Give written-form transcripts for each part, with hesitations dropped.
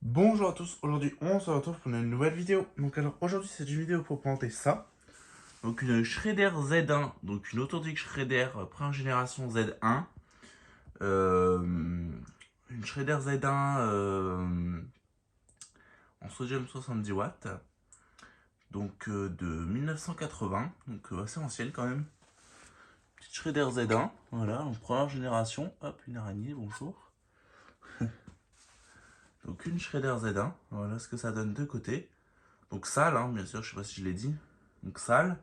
Bonjour à tous, aujourd'hui on se retrouve pour une nouvelle vidéo. Donc alors aujourd'hui c'est une vidéo pour présenter ça. Donc une Shredder Z1, donc une authentique Shredder première génération Z1. Une Shredder Z1 en sodium 70 watts. Donc de 1980, donc assez ancienne quand même. Petite Shredder Z1, voilà, en première génération. Hop, une araignée, bonjour. Donc une Shredder Z1, voilà ce que ça donne de côté. Donc sale, hein, bien sûr, je sais pas si je l'ai dit. Donc sale.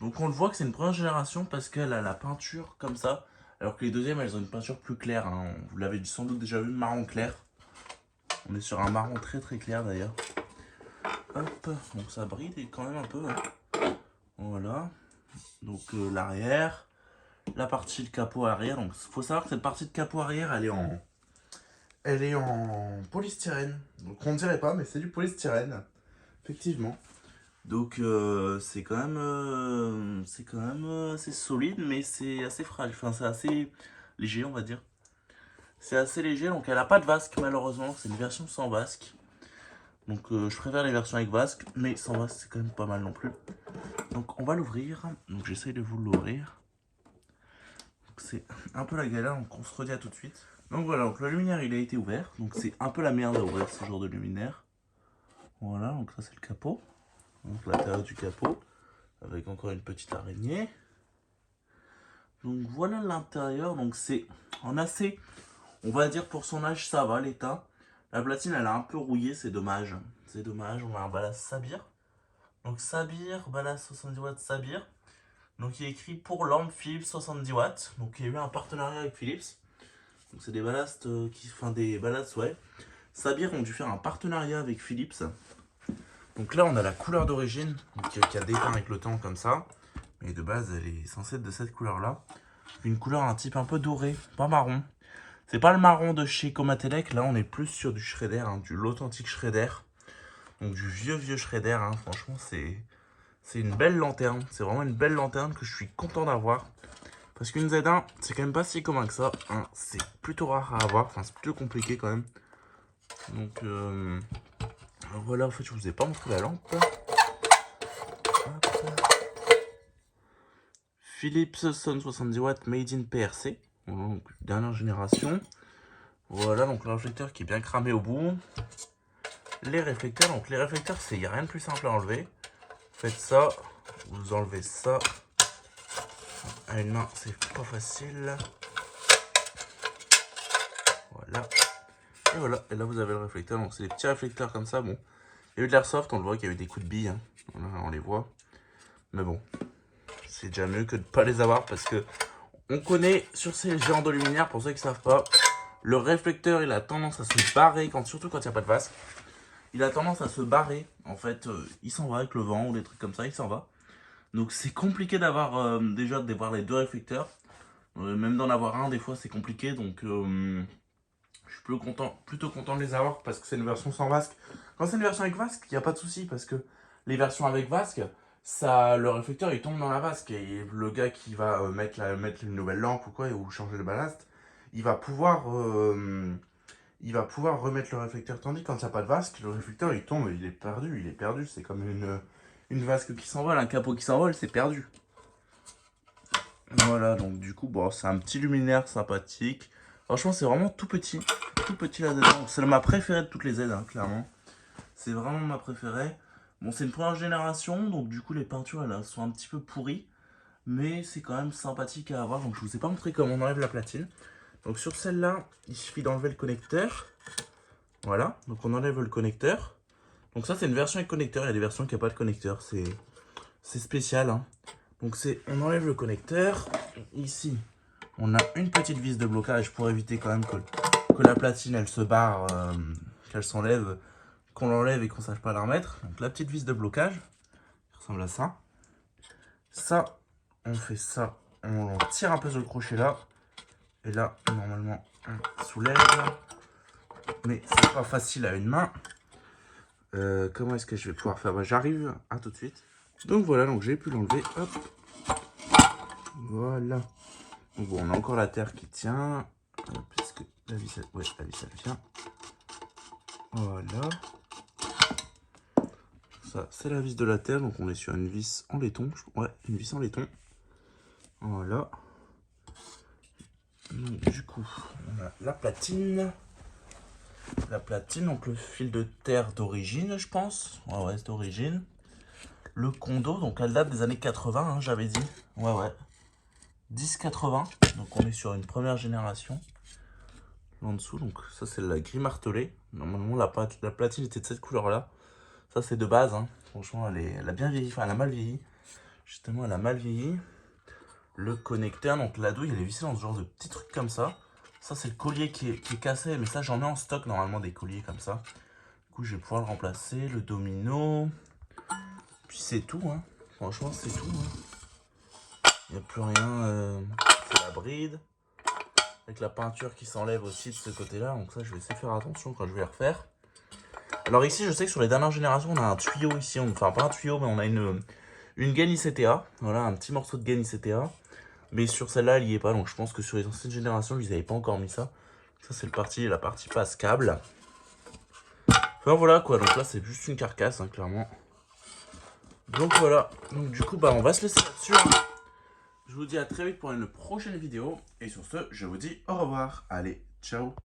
Donc on le voit que c'est une première génération parce qu'elle a la peinture comme ça. Alors que les deuxièmes, elles ont une peinture plus claire, hein. Vous l'avez sans doute déjà vu, marron clair. On est sur un marron très très clair d'ailleurs. Hop, donc ça brille quand même un peu, hein. Voilà. Donc l'arrière. La partie de capot arrière. Donc il faut savoir que cette partie de capot arrière, elle est en polystyrène. Donc on ne dirait pas, mais c'est du polystyrène. Effectivement. Donc c'est quand même assez solide, mais c'est assez fragile. Enfin, c'est assez léger, on va dire. C'est assez léger, donc elle n'a pas de vasque malheureusement. C'est une version sans vasque. Donc je préfère les versions avec vasque, mais sans vasque c'est quand même pas mal non plus. Donc on va l'ouvrir. Donc j'essaye de vous l'ouvrir. C'est un peu la galère, donc on se redit à tout de suite. Donc voilà, donc le luminaire il a été ouvert. Donc c'est un peu la merde à ouvrir ce genre de luminaire. Voilà, donc ça c'est le capot. Donc l'intérieur du capot. Avec encore une petite araignée. Donc voilà l'intérieur, donc c'est en assez, on va dire pour son âge ça va l'état. La platine elle a un peu rouillé, c'est dommage. C'est dommage, on a un Balas Sabir. Donc Sabir, Balas 70 watts Sabir. Donc il est écrit pour lampe Philips 70 watts. Donc il y a eu un partenariat avec Philips. Donc c'est des ballasts enfin des ballasts ouais. Sabir ont dû faire un partenariat avec Philips. Donc là on a la couleur d'origine qui a déteint avec le temps comme ça. Mais de base elle est censée être de cette couleur là. Une couleur un type un peu doré, pas marron. C'est pas le marron de chez Comatelec, là on est plus sur du Shredder, hein, du l'authentique Shredder. Donc du vieux Shredder, hein. Franchement c'est une belle lanterne. C'est vraiment une belle lanterne que je suis content d'avoir. Parce qu'une Z1, c'est quand même pas si commun que ça, hein. C'est plutôt rare à avoir, enfin c'est plutôt compliqué quand même. Donc voilà, en fait je vous ai pas montré la lampe. Hop. Philips Sun 70 watts Made in PRC, donc dernière génération. Voilà, donc le réflecteur qui est bien cramé au bout. Les réflecteurs, donc les réflecteurs, il n'y a rien de plus simple à enlever. Faites ça, vous enlevez ça. À une main, c'est pas facile. Voilà. Et voilà, et là vous avez le réflecteur. Donc c'est des petits réflecteurs comme ça. Bon, il y a eu de l'airsoft, on le voit qu'il y a eu des coups de billes, hein. Voilà, on les voit. Mais bon, c'est déjà mieux que de ne pas les avoir parce que on connaît sur ces géants de luminaire, pour ceux qui ne savent pas, le réflecteur il a tendance à se barrer, surtout quand il n'y a pas de vasque. Il a tendance à se barrer, en fait, il s'en va avec le vent ou des trucs comme ça, il s'en va. Donc c'est compliqué d'avoir déjà d'avoir les deux réflecteurs. Même d'en avoir un, des fois c'est compliqué, donc je suis plutôt content de les avoir parce que c'est une version sans vasque. Quand c'est une version avec vasque, il n'y a pas de souci parce que les versions avec vasque, le réflecteur il tombe dans la vasque et le gars qui va mettre une nouvelle lampe ou quoi ou changer le ballast, il va pouvoir remettre le réflecteur. Tandis que quand il n'y a pas de vasque, le réflecteur il tombe, il est perdu. C'est comme une vasque qui s'envole, un capot qui s'envole, c'est perdu. Voilà, donc du coup, bon, c'est un petit luminaire sympathique. Franchement, c'est vraiment tout petit la Z. C'est ma préférée de toutes les Z, hein, clairement. C'est vraiment ma préférée. Bon, c'est une première génération, donc du coup, les peintures, elles sont un petit peu pourries. Mais c'est quand même sympathique à avoir, donc je vous ai pas montré comment on enlève la platine. Donc sur celle-là, il suffit d'enlever le connecteur. Voilà, donc on enlève le connecteur. Donc ça, c'est une version avec connecteur, il y a des versions qui n'ont pas de connecteur, c'est spécial, hein. Donc on enlève le connecteur. Ici, on a une petite vis de blocage pour éviter quand même que la platine elle se barre, qu'elle s'enlève, qu'on l'enlève et qu'on sache pas la remettre. Donc la petite vis de blocage, qui ressemble à ça. Ça, on fait ça, on tire un peu sur le crochet là. Et là, normalement, on soulève. Mais c'est pas facile à une main. Comment est-ce que je vais pouvoir faire? Bah, j'arrive à tout de suite. Donc voilà, donc j'ai pu l'enlever. Hop. Voilà. Donc bon, on a encore la terre qui tient. Puisque la vis, ouais, la vis elle vient. Voilà. Ça, c'est la vis de la terre. Donc, on est sur une vis en laiton. Ouais, une vis en laiton. Voilà. Donc, du coup, on a la platine. La platine, donc le fil de terre d'origine, je pense. Ouais, c'est d'origine. Le condo, donc elle date des années 80, hein, j'avais dit. Ouais. 10-80. Donc, on est sur une première génération. En dessous, donc ça, c'est la gris martelée. Normalement, la platine était de cette couleur-là. Ça, c'est de base, hein. Franchement, elle a bien vieilli. Enfin, elle a mal vieilli. Justement, elle a mal vieilli. Le connecteur, donc la douille, elle est vissée dans ce genre de petits trucs comme ça. Ça, c'est le collier qui est cassé. Mais ça, j'en ai en stock, normalement, des colliers comme ça. Du coup, je vais pouvoir le remplacer. Le domino. Puis, c'est tout, hein. Franchement, c'est tout, hein. Il n'y a plus rien. C'est la bride. Avec la peinture qui s'enlève aussi de ce côté-là. Donc ça, je vais essayer de faire attention quand je vais les refaire. Alors ici, je sais que sur les dernières générations, on a un tuyau ici. Enfin, pas un tuyau, mais on a une gaine ICTA. Voilà, un petit morceau de gaine ICTA. Mais sur celle-là, elle n'y est pas. Donc je pense que sur les anciennes générations, ils n'avaient pas encore mis ça. Ça, c'est la partie passe câble. Enfin voilà quoi. Donc là, c'est juste une carcasse, hein, clairement. Donc voilà. Donc du coup, bah, on va se laisser là-dessus, hein. Je vous dis à très vite pour une prochaine vidéo. Et sur ce, je vous dis au revoir. Allez, ciao.